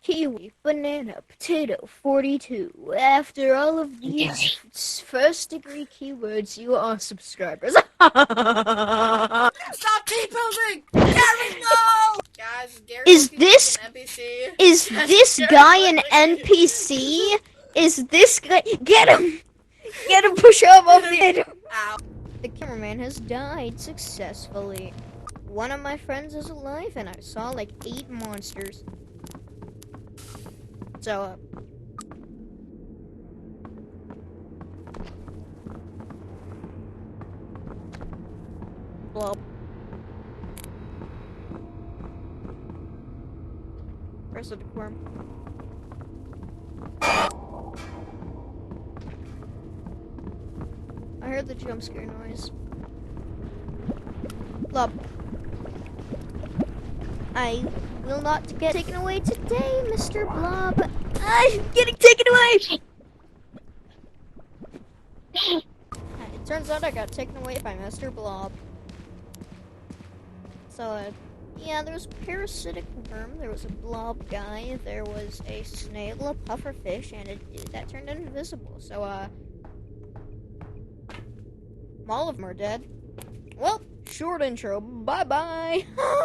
kiwi, banana, potato, 42. After all of these first-degree keywords, you are subscribers. Stop T-posing! Gary, no! Guys, Gary Is looks this- like an NPC. Is Guys, this Gary guy looks an like an NPC? Is this guy... Get him! Get him, push him off the edge! Ow. The cameraman has died successfully. One of my friends is alive, and I saw like 8 monsters. So, blob. Rest of the quorum. I heard the jump scare noise. Blob. I will not get taken away today, Mr. Blob. I'm getting taken away! It turns out I got taken away by Mr. Blob. So, yeah, there was a parasitic worm, there was a blob guy, there was a snail, a pufferfish, and that turned invisible. So, all of them are dead. Well, short intro. Bye-bye.